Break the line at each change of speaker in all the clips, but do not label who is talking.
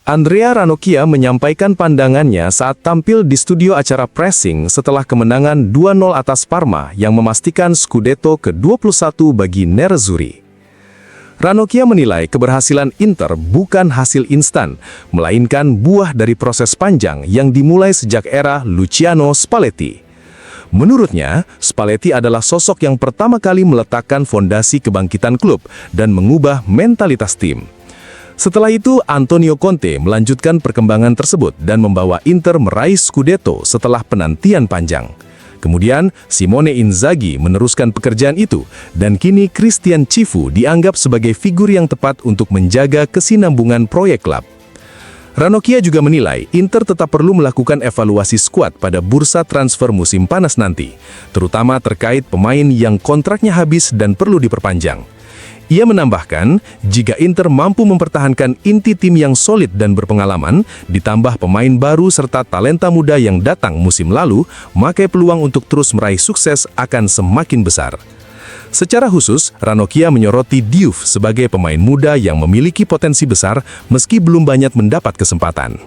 Andrea Ranocchia menyampaikan pandangannya saat tampil di studio acara Pressing setelah kemenangan 2-0 atas Parma yang memastikan Scudetto ke-21 bagi Nerazzurri. Ranocchia menilai keberhasilan Inter bukan hasil instan, melainkan buah dari proses panjang yang dimulai sejak era Luciano Spalletti. Menurutnya, Spalletti adalah sosok yang pertama kali meletakkan fondasi kebangkitan klub dan mengubah mentalitas tim. Setelah itu, Antonio Conte melanjutkan perkembangan tersebut dan membawa Inter meraih Scudetto setelah penantian panjang. Kemudian, Simone Inzaghi meneruskan pekerjaan itu, dan kini Christian Cifu dianggap sebagai figur yang tepat untuk menjaga kesinambungan proyek klub. Ranocchia juga menilai Inter tetap perlu melakukan evaluasi skuad pada bursa transfer musim panas nanti, terutama terkait pemain yang kontraknya habis dan perlu diperpanjang. Ia menambahkan, jika Inter mampu mempertahankan inti tim yang solid dan berpengalaman, ditambah pemain baru serta talenta muda yang datang musim lalu, maka peluang untuk terus meraih sukses akan semakin besar. Secara khusus, Ranocchia menyoroti Diouf sebagai pemain muda yang memiliki potensi besar meski belum banyak mendapat kesempatan.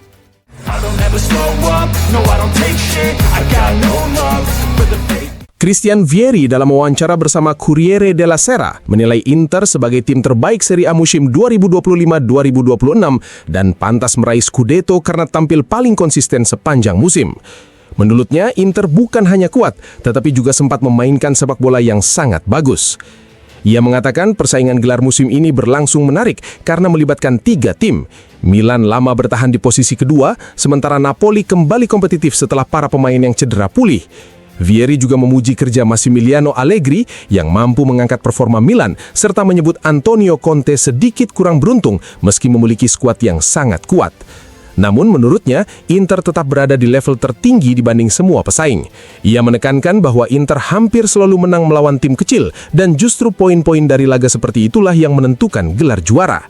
Christian Vieri dalam wawancara bersama Corriere della Sera menilai Inter sebagai tim terbaik Serie A musim 2025-2026 dan pantas meraih Scudetto karena tampil paling konsisten sepanjang musim. Menurutnya, Inter bukan hanya kuat, tetapi juga sempat memainkan sepak bola yang sangat bagus. Ia mengatakan persaingan gelar musim ini berlangsung menarik karena melibatkan 3 tim. Milan lama bertahan di posisi kedua, sementara Napoli kembali kompetitif setelah para pemain yang cedera pulih. Vieri juga memuji kerja Massimiliano Allegri yang mampu mengangkat performa Milan, serta menyebut Antonio Conte sedikit kurang beruntung meski memiliki skuad yang sangat kuat. Namun menurutnya, Inter tetap berada di level tertinggi dibanding semua pesaing. Ia menekankan bahwa Inter hampir selalu menang melawan tim kecil, dan justru poin-poin dari laga seperti itulah yang menentukan gelar juara.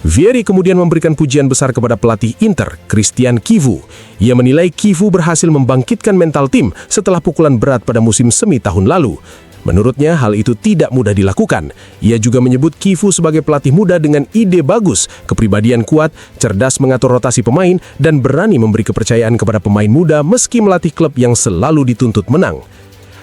Vieri kemudian memberikan pujian besar kepada pelatih Inter, Cristian Chivu. Ia menilai Chivu berhasil membangkitkan mental tim setelah pukulan berat pada musim semi tahun lalu. Menurutnya, hal itu tidak mudah dilakukan. Ia juga menyebut Chivu sebagai pelatih muda dengan ide bagus, kepribadian kuat, cerdas mengatur rotasi pemain, dan berani memberi kepercayaan kepada pemain muda meski melatih klub yang selalu dituntut menang.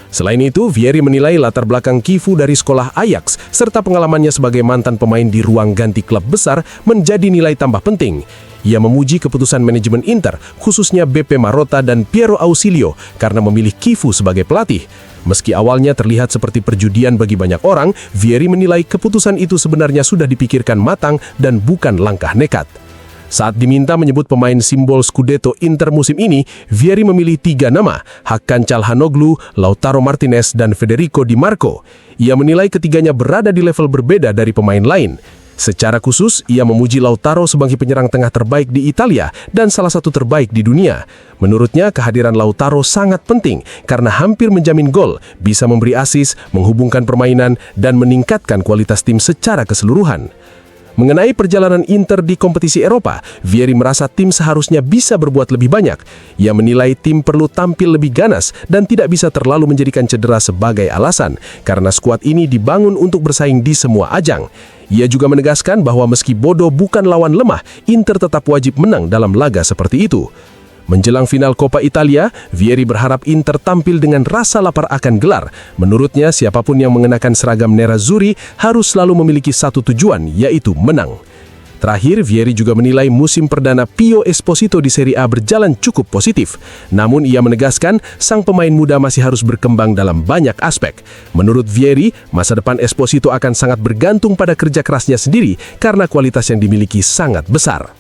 Selain itu, Vieri menilai latar belakang Chivu dari sekolah Ajax serta pengalamannya sebagai mantan pemain di ruang ganti klub besar menjadi nilai tambah penting. Ia memuji keputusan manajemen Inter, khususnya Beppe Marotta dan Piero Ausilio, karena memilih Chivu sebagai pelatih. Meski awalnya terlihat seperti perjudian bagi banyak orang, Vieri menilai keputusan itu sebenarnya sudah dipikirkan matang dan bukan langkah nekat. Saat diminta menyebut pemain simbol Scudetto Inter musim ini, Vieri memilih 3 nama, Hakan Calhanoglu, Lautaro Martinez, dan Federico Di Marco. Ia menilai ketiganya berada di level berbeda dari pemain lain. Secara khusus, ia memuji Lautaro sebagai penyerang tengah terbaik di Italia dan salah satu terbaik di dunia. Menurutnya, kehadiran Lautaro sangat penting karena hampir menjamin gol, bisa memberi assist, menghubungkan permainan, dan meningkatkan kualitas tim secara keseluruhan. Mengenai perjalanan Inter di kompetisi Eropa, Vieri merasa tim seharusnya bisa berbuat lebih banyak. Ia menilai tim perlu tampil lebih ganas dan tidak bisa terlalu menjadikan cedera sebagai alasan, karena skuad ini dibangun untuk bersaing di semua ajang. Ia juga menegaskan bahwa meski Bodo bukan lawan lemah, Inter tetap wajib menang dalam laga seperti itu. Menjelang final Coppa Italia, Vieri berharap Inter tampil dengan rasa lapar akan gelar. Menurutnya, siapapun yang mengenakan seragam Nerazzurri harus selalu memiliki satu tujuan, yaitu menang. Terakhir, Vieri juga menilai musim perdana Pio Esposito di Serie A berjalan cukup positif. Namun ia menegaskan, sang pemain muda masih harus berkembang dalam banyak aspek. Menurut Vieri, masa depan Esposito akan sangat bergantung pada kerja kerasnya sendiri karena kualitas yang dimiliki sangat besar.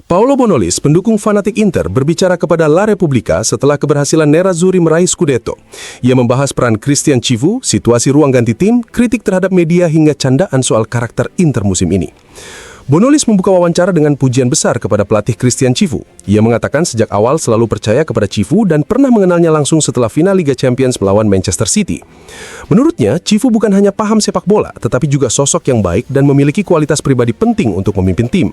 Paolo Bonolis, pendukung fanatik Inter, berbicara kepada La Repubblica setelah keberhasilan Nerazzurri meraih Scudetto. Ia membahas peran Christian Chivu, situasi ruang ganti tim, kritik terhadap media hingga candaan soal karakter Inter musim ini.
Bonolis membuka wawancara dengan pujian besar kepada pelatih Christian Cifu. Ia mengatakan sejak awal selalu percaya kepada Cifu dan pernah mengenalnya langsung setelah final Liga Champions melawan Manchester City. Menurutnya, Cifu bukan hanya paham sepak bola, tetapi juga sosok yang baik dan memiliki kualitas pribadi penting untuk memimpin tim.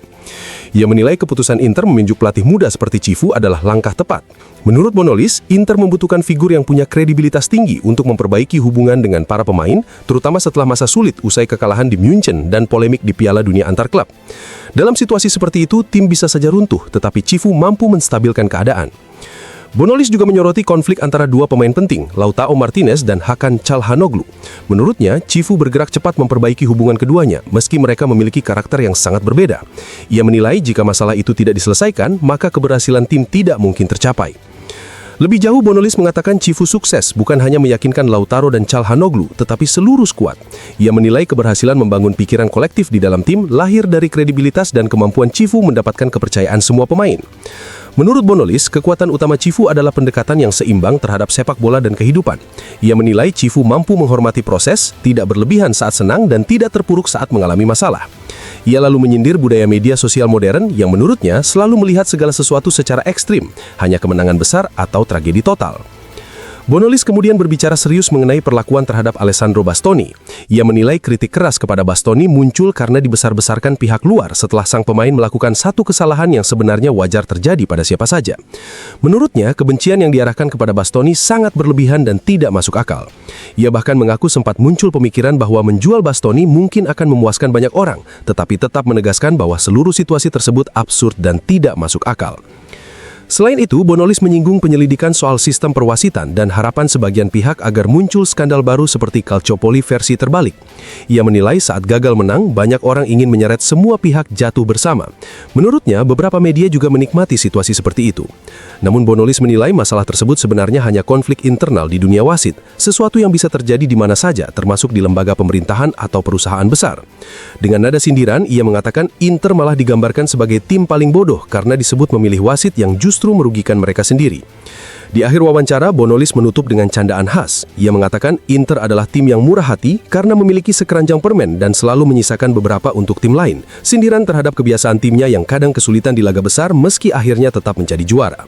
Ia menilai keputusan Inter meminjuk pelatih muda seperti Cifu adalah langkah tepat. Menurut Bonolis, Inter membutuhkan figur yang punya kredibilitas tinggi untuk memperbaiki hubungan dengan para pemain, terutama setelah masa sulit usai kekalahan di München dan polemik di Piala Dunia antar klub. Dalam situasi seperti itu, tim bisa saja runtuh, tetapi Cifu mampu menstabilkan keadaan. Bonolis juga menyoroti konflik antara dua pemain penting, Lautaro Martinez dan Hakan Çalhanoğlu. Menurutnya, Cifu bergerak cepat memperbaiki hubungan keduanya, meski mereka memiliki karakter yang sangat berbeda. Ia menilai jika masalah itu tidak diselesaikan, maka keberhasilan tim tidak mungkin tercapai. Lebih jauh, Bonolis mengatakan Cifu sukses bukan hanya meyakinkan Lautaro dan Çalhanoğlu, tetapi seluruh skuad. Ia menilai keberhasilan membangun pikiran kolektif di dalam tim lahir dari kredibilitas dan kemampuan Cifu mendapatkan kepercayaan semua pemain. Menurut Bonolis, kekuatan utama Cifu adalah pendekatan yang seimbang terhadap sepak bola dan kehidupan. Ia menilai Cifu mampu menghormati proses, tidak berlebihan saat senang, dan tidak terpuruk saat mengalami masalah. Ia lalu menyindir budaya media sosial modern yang menurutnya selalu melihat segala sesuatu secara ekstrim, hanya kemenangan besar atau tragedi total. Bonolis kemudian berbicara serius mengenai perlakuan terhadap Alessandro Bastoni. Ia menilai kritik keras kepada Bastoni muncul karena dibesar-besarkan pihak luar setelah sang pemain melakukan satu kesalahan yang sebenarnya wajar terjadi pada siapa saja. Menurutnya, kebencian yang diarahkan kepada Bastoni sangat berlebihan dan tidak masuk akal. Ia bahkan mengaku sempat muncul pemikiran bahwa menjual Bastoni mungkin akan memuaskan banyak orang, tetapi tetap menegaskan bahwa seluruh situasi tersebut absurd dan tidak masuk akal. Selain itu, Bonolis menyinggung penyelidikan soal sistem perwasitan dan harapan sebagian pihak agar muncul skandal baru seperti Calciopoli versi terbalik. Ia menilai saat gagal menang, banyak orang ingin menyeret semua pihak jatuh bersama. Menurutnya, beberapa media juga menikmati situasi seperti itu. Namun Bonolis menilai masalah tersebut sebenarnya hanya konflik internal di dunia wasit, sesuatu yang bisa terjadi di mana saja, termasuk di lembaga pemerintahan atau perusahaan besar. Dengan nada sindiran, ia mengatakan Inter malah digambarkan sebagai tim paling bodoh karena disebut memilih wasit yang justru merugikan mereka sendiri. Di akhir wawancara, Bonolis menutup dengan candaan khas. Ia mengatakan Inter adalah tim yang murah hati karena memiliki sekeranjang permen dan selalu menyisakan beberapa untuk tim lain. Sindiran terhadap kebiasaan timnya yang kadang kesulitan di laga besar meski akhirnya tetap menjadi juara.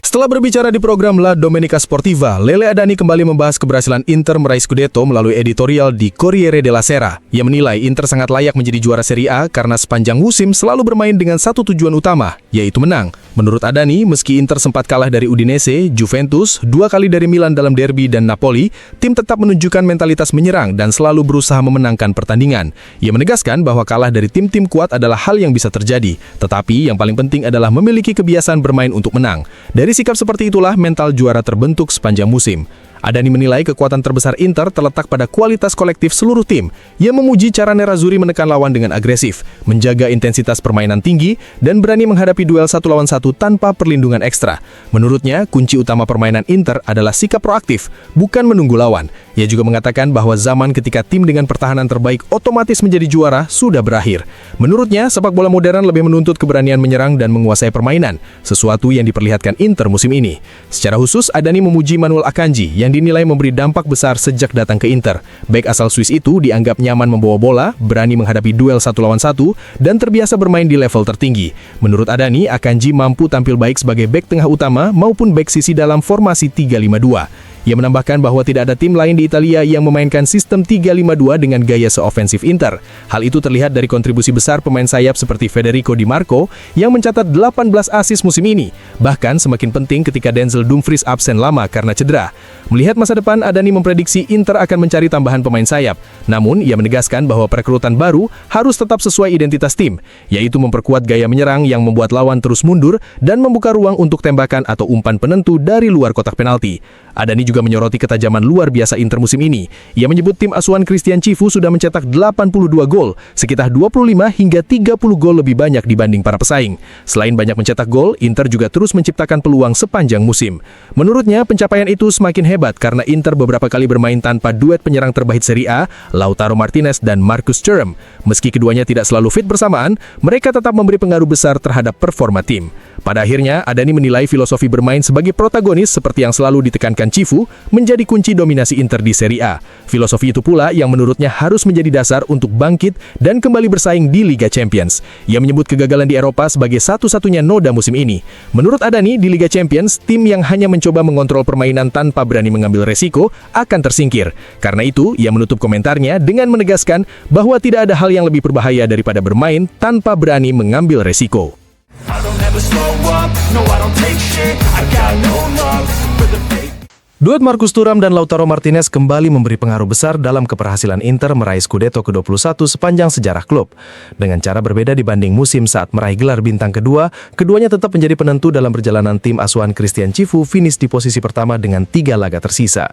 Setelah berbicara di program La Domenica Sportiva, Lele Adani kembali membahas keberhasilan Inter meraih Scudetto melalui editorial di Corriere della Sera. Ia menilai Inter sangat layak menjadi juara Serie A karena sepanjang musim selalu bermain dengan satu tujuan utama, yaitu menang. Menurut Adani, meski Inter sempat kalah dari Udinese, Juventus, 2 kali dari Milan dalam derby dan Napoli, tim tetap menunjukkan mentalitas menyerang dan selalu berusaha memenangkan pertandingan. Ia menegaskan bahwa kalah dari tim-tim kuat adalah hal yang bisa terjadi, tetapi yang paling penting adalah memiliki kebiasaan bermain untuk menang. Dari sikap seperti itulah mental juara terbentuk sepanjang musim. Adani menilai kekuatan terbesar Inter terletak pada kualitas kolektif seluruh tim. Ia memuji cara Nerazzurri menekan lawan dengan agresif, menjaga intensitas permainan tinggi, dan berani menghadapi duel 1 lawan 1 tanpa perlindungan ekstra. Menurutnya, kunci utama permainan Inter adalah sikap proaktif, bukan menunggu lawan. Ia juga mengatakan bahwa zaman ketika tim dengan pertahanan terbaik otomatis menjadi juara sudah berakhir. Menurutnya, sepak bola modern lebih menuntut keberanian menyerang dan menguasai permainan, sesuatu yang diperlihatkan Inter musim ini. Secara khusus, Adani memuji Manuel Akanji yang dinilai memberi dampak besar sejak datang ke Inter. Bek asal Swiss itu dianggap nyaman membawa bola, berani menghadapi duel 1 lawan 1, dan terbiasa bermain di level tertinggi. Menurut Adani, Akanji mampu tampil baik sebagai bek tengah utama maupun bek sisi dalam formasi 3-5-2. Ia menambahkan bahwa tidak ada tim lain di Italia yang memainkan sistem 3-5-2 dengan gaya seofensif Inter. Hal itu terlihat dari kontribusi besar pemain sayap seperti Federico Di Marco yang mencatat 18 assist musim ini. Bahkan semakin penting ketika Denzel Dumfries absen lama karena cedera. Melihat masa depan, Adani memprediksi Inter akan mencari tambahan pemain sayap. Namun, ia menegaskan bahwa perekrutan baru harus tetap sesuai identitas tim, yaitu memperkuat gaya menyerang yang membuat lawan terus mundur dan membuka ruang untuk tembakan atau umpan penentu dari luar kotak penalti. Adani juga menyoroti ketajaman luar biasa Inter musim ini. Ia menyebut tim asuhan Christian Cifu sudah mencetak 82 gol, sekitar 25 hingga 30 gol lebih banyak dibanding para pesaing. Selain banyak mencetak gol, Inter juga terus menciptakan peluang sepanjang musim. Menurutnya, pencapaian itu semakin hebat karena Inter beberapa kali bermain tanpa duet penyerang terbaik Serie A, Lautaro Martinez dan Marcus Thuram. Meski keduanya tidak selalu fit bersamaan, mereka tetap memberi pengaruh besar terhadap performa tim. Pada akhirnya, Adani menilai filosofi bermain sebagai protagonis seperti yang selalu ditekankan Cifu menjadi kunci dominasi Inter di Serie A. Filosofi itu pula yang menurutnya harus menjadi dasar untuk bangkit dan kembali bersaing di Liga Champions. Ia menyebut kegagalan di Eropa sebagai satu-satunya noda musim ini. Menurut Adani, di Liga Champions, tim yang hanya mencoba mengontrol permainan tanpa berani mengambil resiko akan tersingkir. Karena itu, ia menutup komentarnya dengan menegaskan bahwa tidak ada hal yang lebih berbahaya daripada bermain tanpa berani mengambil resiko.
I don't ever slow up, no I don't take shit, I got no love for the fake.
Duet Marcus Thuram dan Lautaro Martinez kembali memberi pengaruh besar dalam keberhasilan Inter meraih Scudetto ke-21 sepanjang sejarah klub. Dengan cara berbeda dibanding musim saat meraih gelar bintang kedua, keduanya tetap menjadi penentu dalam perjalanan tim asuhan Christian Cifu finish di posisi pertama dengan 3 laga tersisa.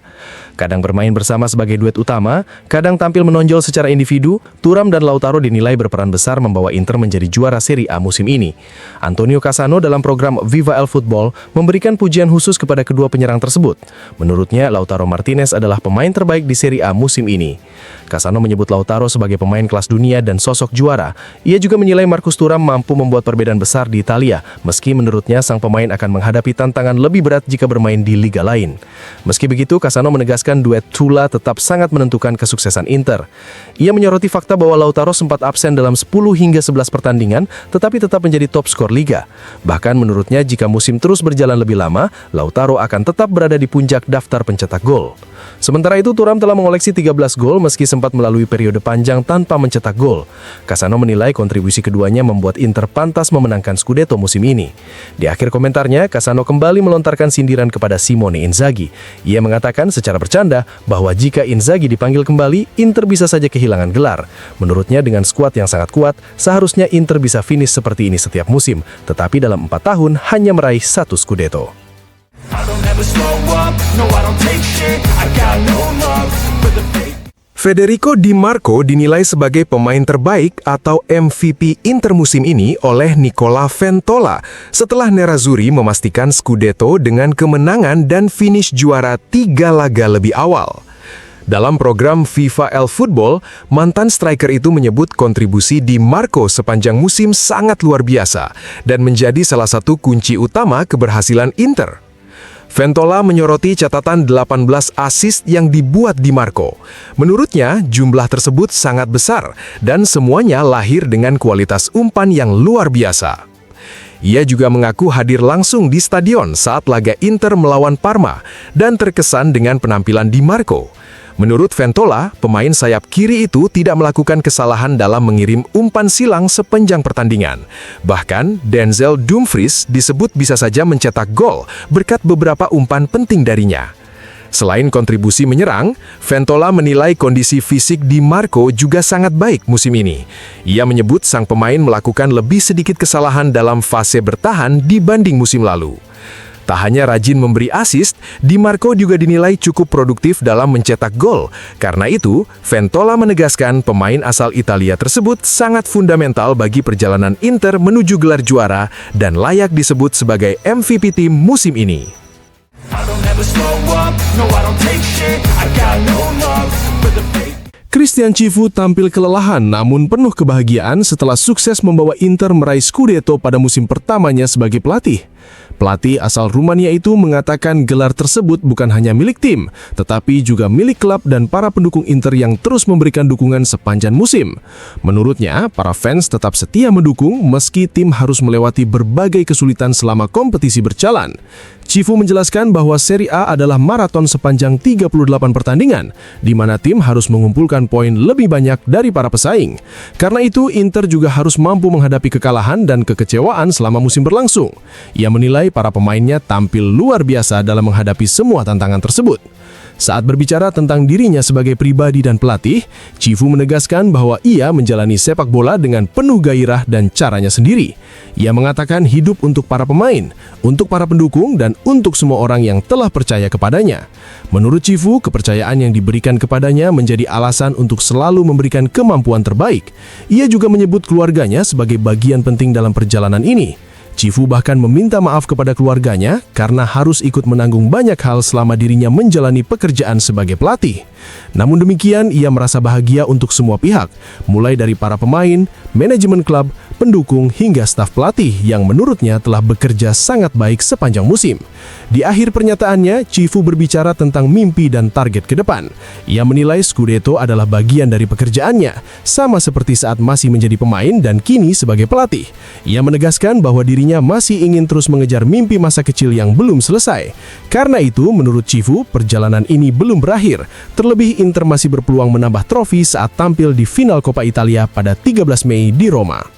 Kadang bermain bersama sebagai duet utama, kadang tampil menonjol secara individu, Thuram dan Lautaro dinilai berperan besar membawa Inter menjadi juara Serie A musim ini. Antonio Cassano dalam program Viva El Football memberikan pujian khusus kepada kedua penyerang tersebut. Menurutnya, Lautaro Martinez adalah pemain terbaik di Serie A musim ini. Cassano menyebut Lautaro sebagai pemain kelas dunia dan sosok juara. Ia juga menilai Marcus Thuram mampu membuat perbedaan besar di Italia, meski menurutnya sang pemain akan menghadapi tantangan lebih berat jika bermain di liga lain. Meski begitu, Cassano menegaskan duet Tula tetap sangat menentukan kesuksesan Inter. Ia menyoroti fakta bahwa Lautaro sempat absen dalam 10 hingga 11 pertandingan, tetapi tetap menjadi top skor liga. Bahkan menurutnya jika musim terus berjalan lebih lama, Lautaro akan tetap berada di puncak daftar pencetak gol. Sementara itu, Thuram telah mengoleksi 13 gol meski sempat melalui periode panjang tanpa mencetak gol. Cassano menilai kontribusi keduanya membuat Inter pantas memenangkan Scudetto musim ini. Di akhir komentarnya, Cassano kembali melontarkan sindiran kepada Simone Inzaghi. Ia mengatakan secara bercanda bahwa jika Inzaghi dipanggil kembali, Inter bisa saja kehilangan gelar. Menurutnya dengan skuad yang sangat kuat, seharusnya Inter bisa finish seperti ini setiap musim, tetapi dalam 4 tahun hanya meraih 1 Scudetto.
I don't ever slow up, no I don't take shit, I got no love for the fake.
Federico Di Marco dinilai sebagai pemain terbaik atau MVP Inter musim ini oleh Nicola Ventola setelah Nerazzurri memastikan Scudetto dengan kemenangan dan finish juara 3 laga lebih awal. Dalam program Viva El Football, mantan striker itu menyebut kontribusi Di Marco sepanjang musim sangat luar biasa dan menjadi salah satu kunci utama keberhasilan Inter. Ventola menyoroti catatan 18 assist yang dibuat Di Marco. Menurutnya, jumlah tersebut sangat besar dan semuanya lahir dengan kualitas umpan yang luar biasa. Ia juga mengaku hadir langsung di stadion saat laga Inter melawan Parma dan terkesan dengan penampilan Di Marco. Menurut Ventola, pemain sayap kiri itu tidak melakukan kesalahan dalam mengirim umpan silang sepanjang pertandingan. Bahkan, Denzel Dumfries disebut bisa saja mencetak gol berkat beberapa umpan penting darinya. Selain kontribusi menyerang, Ventola menilai kondisi fisik Di Marco juga sangat baik musim ini. Ia menyebut sang pemain melakukan lebih sedikit kesalahan dalam fase bertahan dibanding musim lalu. Tak hanya rajin memberi assist, Di Marco juga dinilai cukup produktif dalam mencetak gol. Karena itu, Ventola menegaskan pemain asal Italia tersebut sangat fundamental bagi perjalanan Inter menuju gelar juara dan layak disebut sebagai MVP tim musim ini.
I don't ever slow up, no I don't take shit, I got no love for the fake.
Christian Cifu tampil kelelahan namun penuh kebahagiaan setelah sukses membawa Inter meraih Scudetto pada musim pertamanya sebagai pelatih. Pelatih asal Rumania itu mengatakan gelar tersebut bukan hanya milik tim, tetapi juga milik klub dan para pendukung Inter yang terus memberikan dukungan sepanjang musim. Menurutnya, para fans tetap setia mendukung meski tim harus melewati berbagai kesulitan selama kompetisi berjalan. Cifu menjelaskan bahwa Serie A adalah maraton sepanjang 38 pertandingan, di mana tim harus mengumpulkan poin lebih banyak dari para pesaing. Karena itu, Inter juga harus mampu menghadapi kekalahan dan kekecewaan selama musim berlangsung. Ia menilai para pemainnya tampil luar biasa dalam menghadapi semua tantangan tersebut. Saat berbicara tentang dirinya sebagai pribadi dan pelatih, Cifu menegaskan bahwa ia menjalani sepak bola dengan penuh gairah dan caranya sendiri. Ia mengatakan hidup untuk para pemain, untuk para pendukung, dan untuk semua orang yang telah percaya kepadanya. Menurut Cifu, kepercayaan yang diberikan kepadanya menjadi alasan untuk selalu memberikan kemampuan terbaik. Ia juga menyebut keluarganya sebagai bagian penting dalam perjalanan ini. Cifu bahkan meminta maaf kepada keluarganya karena harus ikut menanggung banyak hal selama dirinya menjalani pekerjaan sebagai pelatih. Namun demikian, ia merasa bahagia untuk semua pihak, mulai dari para pemain, manajemen klub, pendukung hingga staf pelatih yang menurutnya telah bekerja sangat baik sepanjang musim. Di akhir pernyataannya, Cifu berbicara tentang mimpi dan target ke depan. Ia menilai Scudetto adalah bagian dari pekerjaannya, sama seperti saat masih menjadi pemain dan kini sebagai pelatih. Ia menegaskan bahwa dirinya masih ingin terus mengejar mimpi masa kecil yang belum selesai. Karena itu, menurut Cifu, perjalanan ini belum berakhir. Terlebih, Inter masih berpeluang menambah trofi saat tampil di final Coppa Italia pada 13 Mei di Roma.